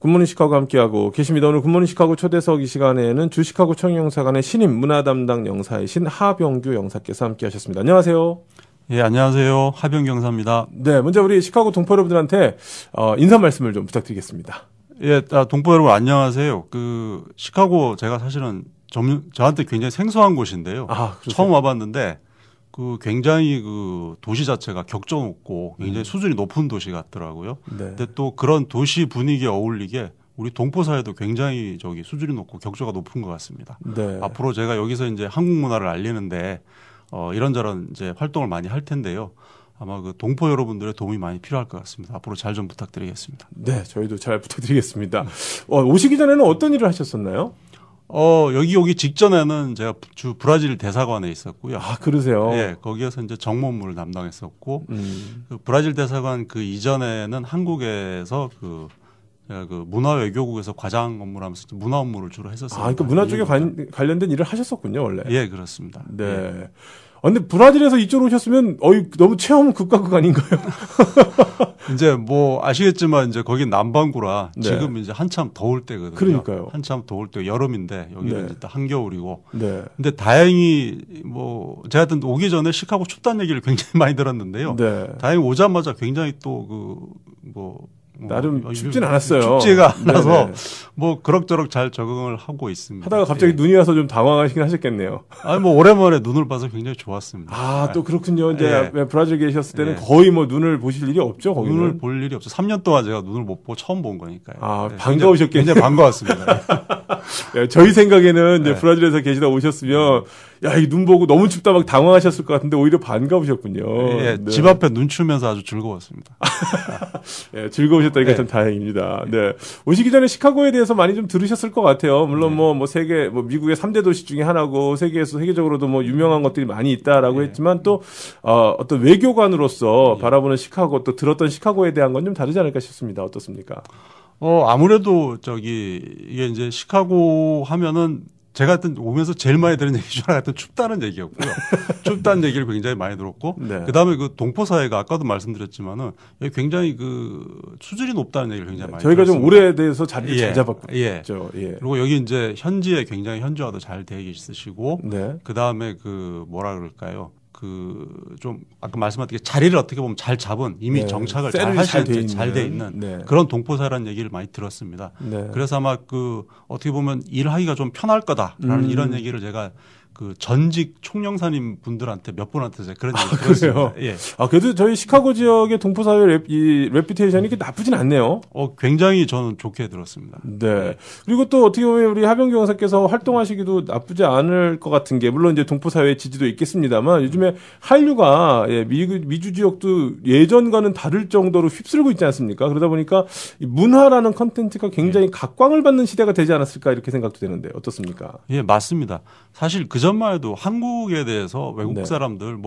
굿모닝 시카고 함께하고 계십니다. 오늘 굿모닝 시카고 초대석 이 시간에는 주시카고 청영사관의 신임 문화 담당 영사이신 하병규 영사께서 함께하셨습니다. 안녕하세요. 예, 안녕하세요. 하병규 영사입니다. 네, 먼저 우리 시카고 동포 여러분들한테 인사 말씀을 좀 부탁드리겠습니다. 예, 동포 여러분 안녕하세요. 시카고 제가 사실은 저한테 굉장히 생소한 곳인데요. 처음 와봤는데 굉장히 도시 자체가 격조 높고 굉장히 수준이 높은 도시 같더라고요. 네. 근데 또 그런 도시 분위기에 어울리게 우리 동포 사회도 굉장히 수준이 높고 격조가 높은 것 같습니다. 네. 앞으로 제가 여기서 이제 한국 문화를 알리는데 이런저런 이제 활동을 많이 할 텐데요. 아마 동포 여러분들의 도움이 많이 필요할 것 같습니다. 앞으로 잘 좀 부탁드리겠습니다. 네, 저희도 잘 부탁드리겠습니다. 오시기 전에는 어떤 일을 하셨었나요? 여기 오기 직전에는 제가 브라질 대사관에 있었고요. 아, 그러세요? 예, 거기에서 이제 정무업무를 담당했었고, 브라질 대사관 이전에는 한국에서 문화 외교국에서 과장 업무를 하면서 문화 업무를 주로 했었어요. 그러니까 문화 쪽에 관련된 일을 하셨었군요, 원래. 예, 그렇습니다. 네. 예. 근데 브라질에서 이쪽으로 오셨으면 너무 체험 극과 극 아닌가요? 이제 아시겠지만 이제 거긴 남반구라 네. 지금 이제 한참 더울 때거든요. 그러니까요. 한참 더울 때 여름인데 여기는 네. 이제 한겨울이고. 네. 근데 다행히 제가 하여튼 오기 전에 시카고 춥다는 얘기를 굉장히 많이 들었는데요. 네. 다행히 오자마자 굉장히 나름 춥진 않았어요. 춥지가 않아서 그럭저럭 잘 적응을 하고 있습니다. 하다가 갑자기 눈이 와서 좀 당황하시긴 하셨겠네요. 오랜만에 눈을 봐서 굉장히 좋았습니다. 또 그렇군요. 이제 브라질 계셨을 때는 거의 눈을 보실 일이 없죠, 거기는. 눈을 볼 일이 없죠. 3년 동안 제가 눈을 못 보고 처음 본 거니까요. 반가우셨겠네요. 굉장히 반가웠습니다. 네, 저희 생각에는 이제 브라질에서 계시다 오셨으면 이 눈 보고 너무 춥다 막 당황하셨을 것 같은데 오히려 반가우셨군요. 예, 네. 집 앞에 눈 추면서 아주 즐거웠습니다. 예, 즐거우셨다니까 참 다행입니다. 네. 오시기 전에 시카고에 대해서 많이 좀 들으셨을 것 같아요. 물론 미국의 3대 도시 중에 하나고 세계적으로도 유명한 것들이 많이 있다라고 했지만 또 어떤 외교관으로서 바라보는 시카고 또 들었던 시카고에 대한 건 좀 다르지 않을까 싶습니다. 어떻습니까? 아무래도 이게 이제 시카고 하면은 제가 오면서 제일 많이 들은 얘기 중 하나가 춥다는 얘기였고요. 춥다는 얘기를 굉장히 많이 들었고, 네. 그 다음에 동포 사회가 아까도 말씀드렸지만은 굉장히 수준이 높다는 얘기를 굉장히 많이 저희가 들었습니다. 좀 오래돼서 자리를 잘 잡았죠. 예. 그리고 여기 이제 현지에 굉장히 현지화도 잘 되어 있으시고, 네. 그 다음에 뭐라 그럴까요? 좀 아까 말씀하셨듯이 자리를 어떻게 보면 잘 잡은 이미 정착을 잘 하신 잘 돼 있는 그런 동포사라는 얘기를 많이 들었습니다. 네. 그래서 아마 어떻게 보면 일하기가 좀 편할 거다라는 이런 얘기를 제가 전직 총영사님 분들한테 몇 분한테 제가 그런 얘기를 들었습니다. 예. 그래도 저희 시카고 지역의 동포 사회 레퓨테이션이 나쁘진 않네요. 굉장히 저는 좋게 들었습니다. 네. 그리고 또 어떻게 보면 우리 하병규 영사께서 활동하시기도 나쁘지 않을 것 같은 게 물론 이제 동포 사회의 지지도 있겠습니다만 요즘에 한류가 미주 지역도 예전과는 다를 정도로 휩쓸고 있지 않습니까? 그러다 보니까 문화라는 컨텐츠가 굉장히 각광을 받는 시대가 되지 않았을까 이렇게 생각도 되는데 어떻습니까? 예, 맞습니다. 사실 그전만 해도 한국에 대해서 외국 사람들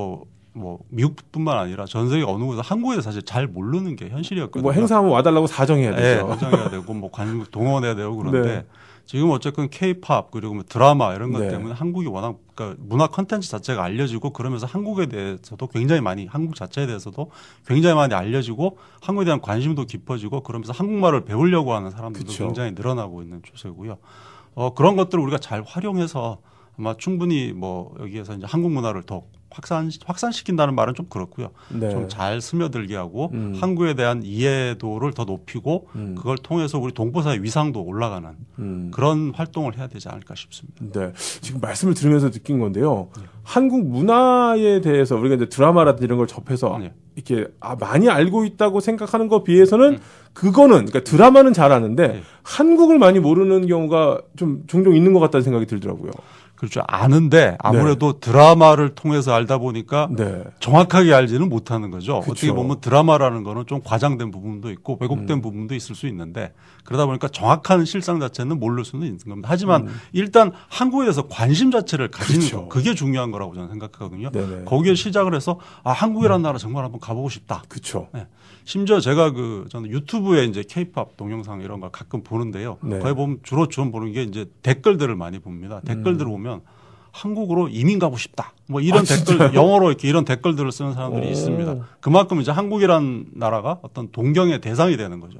미국뿐만 아니라 전 세계 어느 곳에서 한국에 대해서 사실 잘 모르는 게 현실이었거든요. 행사하면 와달라고 사정해야 되죠. 네, 사정해야 되고 관중 동원해야 되고 그런데 네. 지금 어쨌든 K-팝 그리고 드라마 이런 것 때문에 한국이 워낙 문화 컨텐츠 자체가 알려지고 그러면서 한국에 대해서도 굉장히 많이 한국 자체에 대해서도 굉장히 많이 알려지고 한국에 대한 관심도 깊어지고 그러면서 한국말을 배우려고 하는 사람들도 굉장히 늘어나고 있는 추세고요. 그런 것들을 우리가 잘 활용해서 아마 충분히 여기에서 이제 한국 문화를 더 확산시킨다는 말은 좀 그렇고요. 네. 좀 잘 스며들게 하고 한국에 대한 이해도를 더 높이고 그걸 통해서 우리 동포사의 위상도 올라가는 그런 활동을 해야 되지 않을까 싶습니다. 네. 지금 말씀을 들으면서 느낀 건데요. 한국 문화에 대해서 우리가 이제 드라마라든지 이런 걸 접해서 이렇게 많이 알고 있다고 생각하는 것에 비해서는 그러니까 드라마는 잘 아는데 한국을 많이 모르는 경우가 좀 종종 있는 것 같다는 생각이 들더라고요. 그렇죠. 아는데 아무래도 드라마를 통해서 알다 보니까 정확하게 알지는 못하는 거죠. 그렇죠. 어떻게 보면 드라마라는 거는 좀 과장된 부분도 있고 왜곡된 부분도 있을 수 있는데 그러다 보니까 정확한 실상 자체는 모를 수는 있는 겁니다. 하지만 일단 한국에 대해서 관심 자체를 가지는 거 그게 중요한 거라고 저는 생각하거든요. 네네. 거기에 시작을 해서 한국이라는 나라 정말 한번 가보고 싶다. 그렇죠. 네. 심지어 제가 저는 유튜브에 이제 K-팝 동영상 이런 걸 가끔 보는데요. 거기 보면 주로 보는 게 이제 댓글들을 많이 봅니다. 댓글들을 보면 한국으로 이민 가고 싶다. 뭐 이런 댓글, 영어로 이렇게 이런 댓글들을 쓰는 사람들이 있습니다. 그만큼 이제 한국이란 나라가 어떤 동경의 대상이 되는 거죠.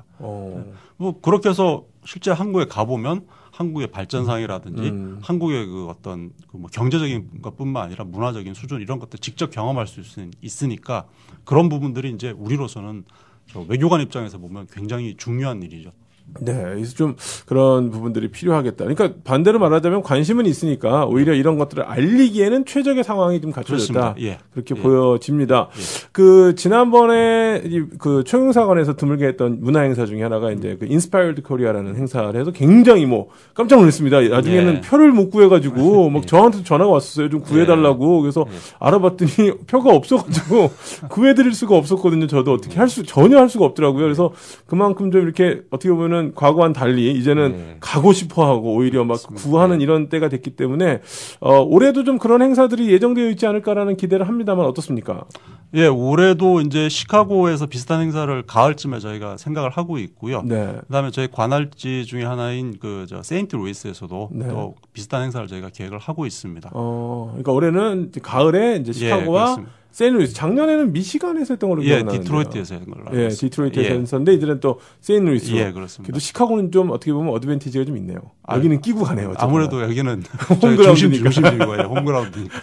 뭐 그렇게 해서 실제 한국에 가보면 한국의 발전상이라든지 한국의 그 어떤 그 뭐 경제적인 것뿐만 아니라 문화적인 수준 이런 것들 직접 경험할 수 있으니까 그런 부분들이 이제 우리로서는 저 외교관 입장에서 보면 굉장히 중요한 일이죠. 네, 그래서 좀 그런 부분들이 필요하겠다. 그러니까 반대로 말하자면 관심은 있으니까 오히려 이런 것들을 알리기에는 최적의 상황이 좀 갖춰졌다. 예. 그렇게 보여집니다. 예. 그 지난번에 그 총영사관에서 드물게 했던 문화 행사 중에 하나가 이제 그 인스파이어드 코리아라는 행사를 해서 굉장히 뭐 깜짝 놀랐습니다. 나중에는 표를 못 구해가지고 막 저한테 전화가 왔었어요. 좀 구해달라고. 그래서 알아봤더니 표가 없어가지고 구해드릴 수가 없었거든요. 저도 어떻게 전혀 할 수가 없더라고요. 그래서 그만큼 좀 이렇게 어떻게 보면 과거와는 달리 이제는 가고 싶어하고 오히려 막 구하는 이런 때가 됐기 때문에 올해도 좀 그런 행사들이 예정되어 있지 않을까라는 기대를 합니다만 어떻습니까? 예, 올해도 이제 시카고에서 비슷한 행사를 가을쯤에 저희가 생각을 하고 있고요. 네. 그다음에 저희 관할지 중에 하나인 그 세인트 루이스에서도 또 비슷한 행사를 저희가 계획을 하고 있습니다. 그러니까 올해는 가을에 이제 시카고와 세인트루이스. 작년에는 미시간에서 했던 걸로 기억나는데요. 디트로이트에서 했던 걸로 알고 있습니다. 디트로이트에서 했었는데 이들은 또 세인트루이스로. 예, 그렇습니다. 그래도 시카고는 좀 어떻게 보면 어드밴티지가 좀 있네요. 여기는 끼고 가네요. 아무래도 여기는 홈그라운드니까. 중심지고요. 홈그라운드니까.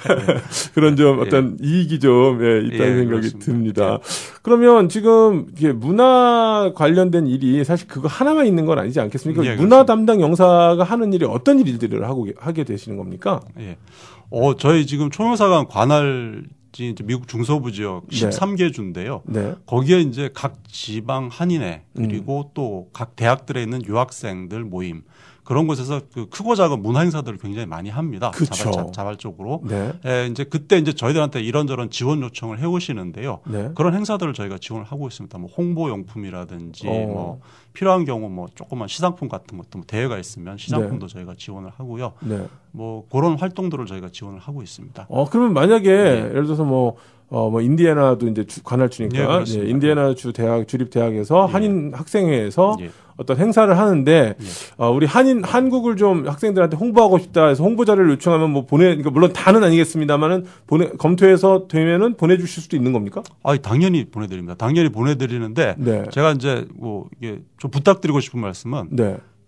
그런 좀 어떤 이익이 좀 있다는 생각이 그렇습니다. 듭니다. 그러면 지금 이게 문화 관련된 일이 사실 그거 하나만 있는 건 아니지 않겠습니까? 문화 담당 영사가 하는 일이 어떤 일들을 하게 되시는 겁니까? 예. 저희 지금 총영사관 관할 이제 미국 중서부 지역 13개 주인데요. 네. 거기에 이제 각 지방 한인회 그리고 또 각 대학들에 있는 유학생들 모임 그런 곳에서 그 크고 작은 문화 행사들을 굉장히 많이 합니다. 그렇죠. 자발적으로. 네. 이제 그때 이제 저희들한테 이런저런 지원 요청을 해오시는데요. 네. 그런 행사들을 저희가 지원을 하고 있습니다. 뭐 홍보용품이라든지 뭐 필요한 경우 뭐 조그만 시상품 같은 것도 뭐 대회가 있으면 시상품도 저희가 지원을 하고요. 네. 뭐 그런 활동들을 저희가 지원을 하고 있습니다. 그러면 만약에 예를 들어서 뭐 인디애나도 이제 관할주니까 인디애나 주 대학 주립 대학에서 한인 학생회에서 어떤 행사를 하는데 우리 한국을 좀 학생들한테 홍보하고 싶다 해서 홍보 자료를 요청하면 뭐 그러니까 물론 다는 아니겠습니다만은 검토해서 되면은 보내주실 수도 있는 겁니까? 당연히 보내드립니다. 당연히 보내드리는데 제가 이제 뭐 이게 좀 부탁드리고 싶은 말씀은.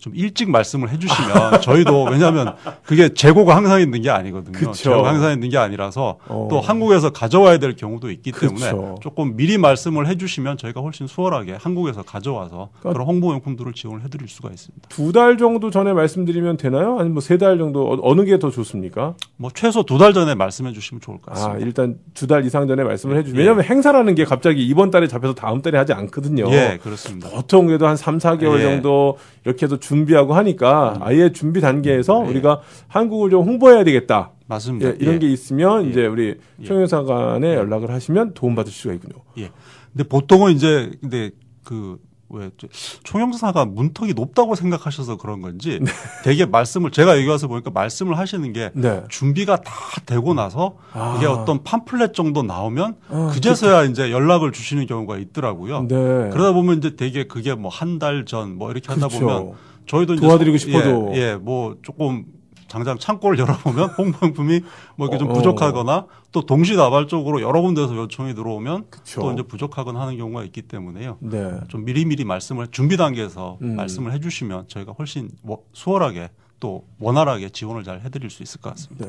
좀 일찍 말씀을 해주시면 저희도 왜냐하면 그게 재고가 항상 있는 게 아니거든요. 그쵸. 재고가 항상 있는 게 아니라서 또 한국에서 가져와야 될 경우도 있기 때문에 조금 미리 말씀을 해주시면 저희가 훨씬 수월하게 한국에서 가져와서 그런 홍보용품들을 지원을 해드릴 수가 있습니다. 2달 정도 전에 말씀드리면 되나요? 아니면 뭐 3달 정도 어느 게 더 좋습니까? 뭐 최소 2달 전에 말씀해 주시면 좋을 것 같습니다. 일단 2달 이상 전에 말씀을 해주시면 왜냐하면 행사라는 게 갑자기 이번 달에 잡혀서 다음 달에 하지 않거든요. 예, 그렇습니다. 보통 그래도 한 3, 4개월 정도 이렇게 해서 준비하고 하니까 아예 준비 단계에서 우리가 한국을 좀 홍보해야 되겠다. 맞습니다. 이런 게 있으면 이제 우리 총영사관에 연락을 하시면 도움받을 수가 있군요. 근데 보통은 이제 총영사가 문턱이 높다고 생각하셔서 그런 건지 되게 제가 여기 와서 보니까 말씀을 하시는 게 준비가 다 되고 나서 이게 어떤 팜플렛 정도 나오면 그제서야 이제 연락을 주시는 경우가 있더라고요. 그러다 보면 이제 되게 그게 뭐 한 달 전 뭐 이렇게 하다 보면 저희도 도와드리고 싶어도 뭐 조금 당장 창고를 열어보면 홍보용품이 뭐 이렇게 좀 부족하거나 또 동시다발적으로 여러 군데서 요청이 들어오면 또 이제 부족하거나 하는 경우가 있기 때문에요. 좀 미리미리 준비 단계에서 말씀을 해주시면 저희가 훨씬 수월하게 또 원활하게 지원을 잘 해드릴 수 있을 것 같습니다.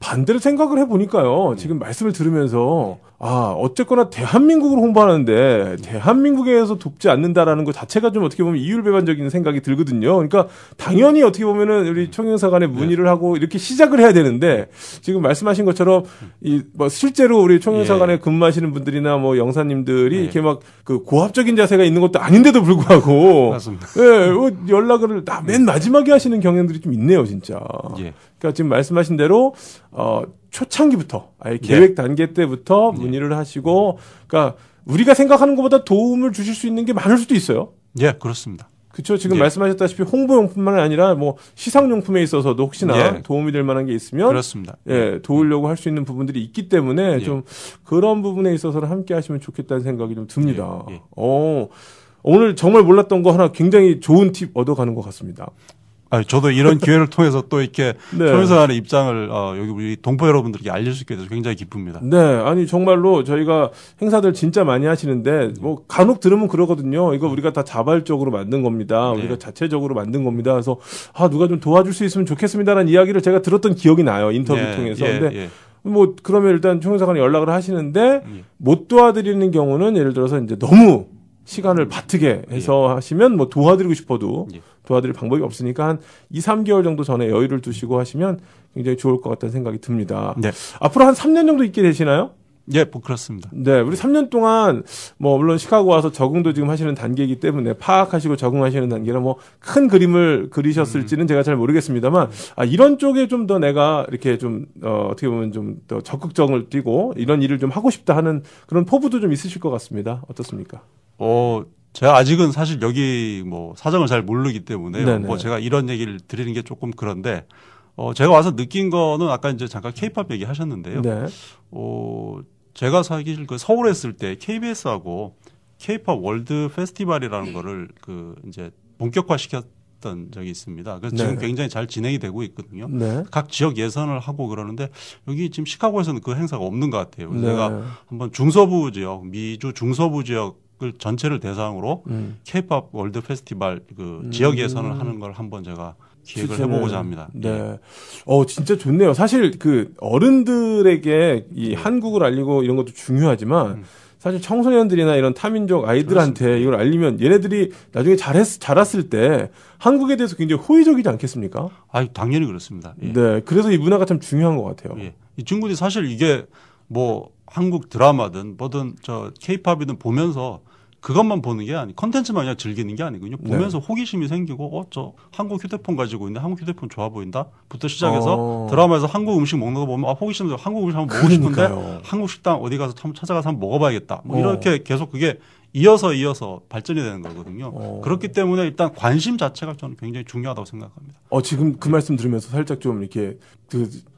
반대로 생각을 해보니까요. 지금 말씀을 들으면서 어쨌거나 대한민국을 홍보하는데 대한민국에서 돕지 않는다라는 것 자체가 좀 어떻게 보면 이율배반적인 생각이 들거든요. 그러니까 당연히 어떻게 보면은 우리 총영사관에 문의를 하고 이렇게 시작을 해야 되는데 지금 말씀하신 것처럼 뭐 실제로 우리 총영사관에 근무하시는 분들이나 뭐 영사님들이 이렇게 막 그 고압적인 자세가 있는 것도 아닌데도 불구하고 맞습니다. 연락을 맨 마지막에 하시는 경향들이 좀 있네요, 진짜. 그러니까 지금 말씀하신 대로 초창기부터 아예 계획 단계 때부터 문의를 하시고 그러니까 우리가 생각하는 것보다 도움을 주실 수 있는 게 많을 수도 있어요. 그렇습니다. 그렇죠. 지금 말씀하셨다시피 홍보용품만 아니라 뭐 시상용품에 있어서도 혹시나 도움이 될 만한 게 있으면 그렇습니다. 도우려고 할 수 있는 부분들이 있기 때문에 좀 그런 부분에 있어서는 함께 하시면 좋겠다는 생각이 좀 듭니다. 예. 오늘 정말 몰랐던 거 하나 굉장히 좋은 팁 얻어가는 것 같습니다. 저도 이런 기회를 통해서 또 이렇게 네. 총영사관의 입장을 여기 우리 동포 여러분들께 알릴 수 있게 돼서 굉장히 기쁩니다. 네, 아니 정말로 저희가 행사들 진짜 많이 하시는데 뭐 간혹 들으면 그러거든요. 이거 우리가 다 자발적으로 만든 겁니다. 네. 우리가 자체적으로 만든 겁니다. 그래서 누가 좀 도와줄 수 있으면 좋겠습니다라는 이야기를 제가 들었던 기억이 나요. 인터뷰 통해서. 근데 뭐 그러면 일단 총영사관에 연락을 하시는데 못 도와드리는 경우는 예를 들어서 이제 너무 시간을 바트게 해서 하시면 뭐 도와드리고 싶어도 도와드릴 방법이 없으니까 한 2, 3개월 정도 전에 여유를 두시고 하시면 굉장히 좋을 것 같다는 생각이 듭니다. 네. 앞으로 한 3년 정도 있게 되시나요? 예, 뭐 그렇습니다. 네, 우리 3년 동안 뭐 물론 시카고 와서 적응도 지금 하시는 단계이기 때문에 파악하시고 적응하시는 단계라 뭐 큰 그림을 그리셨을지는 제가 잘 모르겠습니다만 이런 쪽에 좀 더 내가 이렇게 좀 어떻게 보면 좀 더 적극적을 띠고 이런 일을 좀 하고 싶다 하는 그런 포부도 좀 있으실 것 같습니다. 어떻습니까? 제가 아직은 사실 여기 뭐 사정을 잘 모르기 때문에 네네. 뭐 제가 이런 얘기를 드리는 게 조금 그런데 제가 와서 느낀 거는 아까 이제 잠깐 K-팝 얘기 하셨는데요. 네. 제가 사실 그 서울에 있을 때 KBS하고 K-팝 월드 페스티벌이라는 거를 이제 본격화 시켰던 적이 있습니다. 그래서 지금 굉장히 잘 진행이 되고 있거든요. 네. 각 지역 예선을 하고 그러는데 여기 지금 시카고에서는 그 행사가 없는 것 같아요. 그래서 네. 제가 한번 중서부 지역, 미주 중서부 지역을 전체를 대상으로 K-팝 월드 페스티벌 지역 예선을 하는 걸 한번 제가 기획을 해보고자 합니다. 네. 진짜 좋네요. 사실 어른들에게 이 한국을 알리고 이런 것도 중요하지만 사실 청소년들이나 이런 타민족 아이들한테 그렇습니다. 이걸 알리면 얘네들이 나중에 자랐을 때 한국에 대해서 굉장히 호의적이지 않겠습니까? 당연히 그렇습니다. 예. 네. 그래서 이 문화가 참 중요한 것 같아요. 예. 이 친구들이 사실 이게 뭐 한국 드라마든 뭐든 K-팝이든 보면서 그것만 보는 게 컨텐츠만 그냥 즐기는 게 아니군요. 보면서 호기심이 생기고, 저 한국 휴대폰 가지고 있는데 한국 휴대폰 좋아 보인다? 부터 시작해서 드라마에서 한국 음식 먹는 거 보면, 호기심 들어 한국 음식 한번 먹고 싶은데, 한국 식당 어디 가서 한번 찾아가서 한번 먹어봐야겠다. 뭐 이렇게 계속 그게 이어서 발전이 되는 거거든요. 그렇기 때문에 일단 관심 자체가 저는 굉장히 중요하다고 생각합니다. 지금 그 말씀 들으면서 살짝 좀 이렇게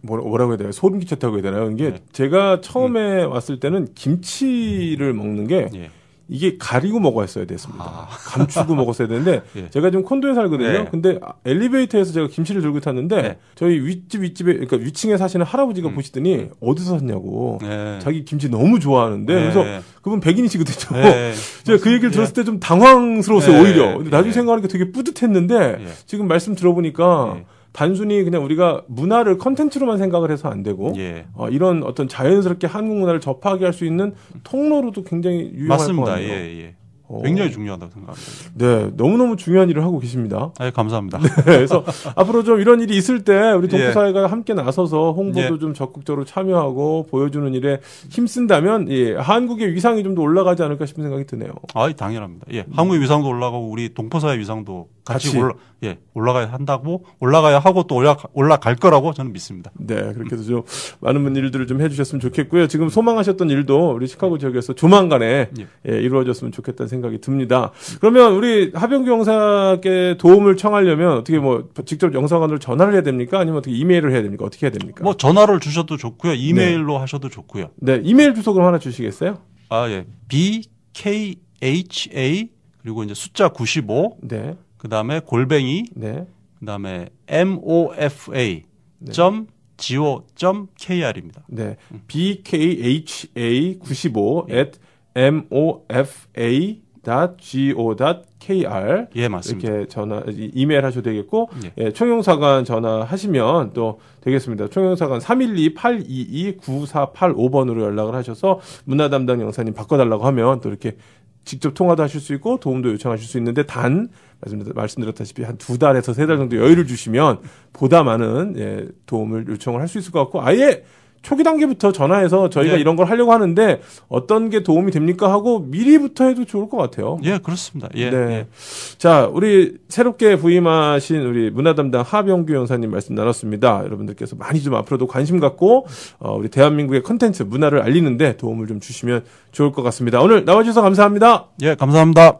뭐라고 해야 되나요? 소름 끼쳤다고 해야 되나요? 이게 제가 처음에 왔을 때는 김치를 먹는 게 이게 가리고 먹었어야 됐습니다. 감추고 먹었어야 되는데 제가 지금 콘도에 살거든요. 근데 엘리베이터에서 제가 김치를 들고 tas는데 저희 윗집에 그러니까 위층에 사시는 할아버지가 보시더니 어디서 샀냐고 자기 김치 너무 좋아하는데 그래서 그분 백인이시거든요. 제가 그 얘기를 들었을 때 좀 당황스러웠어요. 오히려. 근데 나중에 생각하니까 되게 뿌듯했는데 지금 말씀 들어보니까 단순히 그냥 우리가 문화를 컨텐츠로만 생각을 해서 안 되고 이런 어떤 자연스럽게 한국 문화를 접하게 할 수 있는 통로로도 굉장히 유용할 것 같네요. 맞습니다. 굉장히 중요하다고 생각합니다. 네, 너무너무 중요한 일을 하고 계십니다. 감사합니다. 네, 그래서 앞으로 좀 이런 일이 있을 때 우리 동포사회가 함께 나서서 홍보도 좀 적극적으로 참여하고 보여주는 일에 힘쓴다면 한국의 위상이 좀 더 올라가지 않을까 싶은 생각이 드네요. 당연합니다. 한국의 위상도 올라가고 우리 동포사회 위상도 같이 올라가야 하고 또 올라갈 거라고 저는 믿습니다. 네, 그렇게 해서 좀 많은 일들을 좀 해주셨으면 좋겠고요. 지금 소망하셨던 일도 우리 시카고 지역에서 조만간에 이루어졌으면 좋겠다는 생각이 듭니다. 그러면 우리 하병규 형사께 도움을 청하려면 어떻게 직접 영사관으로 전화를 해야 됩니까? 아니면 어떻게 이메일을 해야 됩니까? 어떻게 해야 됩니까? 전화를 주셔도 좋고요. 이메일로 하셔도 좋고요. 네, 이메일 주소 그럼 하나 주시겠어요? BKHA 그리고 이제 숫자 95. 그다음에 골뱅이. 그다음에 mofa.go.kr입니다. 네. bkha_mofa.go.kr. 맞습니다. 이렇게 이메일 하셔도 되겠고, 총영사관 전화하시면 또 되겠습니다. 총영사관 312-822-9485번으로 연락을 하셔서 문화 담당 영사님 바꿔달라고 하면 또 이렇게 직접 통화도 하실 수 있고 도움도 요청하실 수 있는데 말씀드렸다시피 한 2달에서 3달 정도 여유를 주시면 보다 많은 도움을 요청을 할 수 있을 것 같고 아예 초기 단계부터 전화해서 저희가 이런 걸 하려고 하는데 어떤 게 도움이 됩니까 하고 미리부터 해도 좋을 것 같아요. 그렇습니다. 자, 우리 새롭게 부임하신 우리 문화 담당 하병규 영사님 말씀 나눴습니다. 여러분들께서 많이 좀 앞으로도 관심 갖고 우리 대한민국의 컨텐츠 문화를 알리는데 도움을 좀 주시면 좋을 것 같습니다. 오늘 나와주셔서 감사합니다. 감사합니다.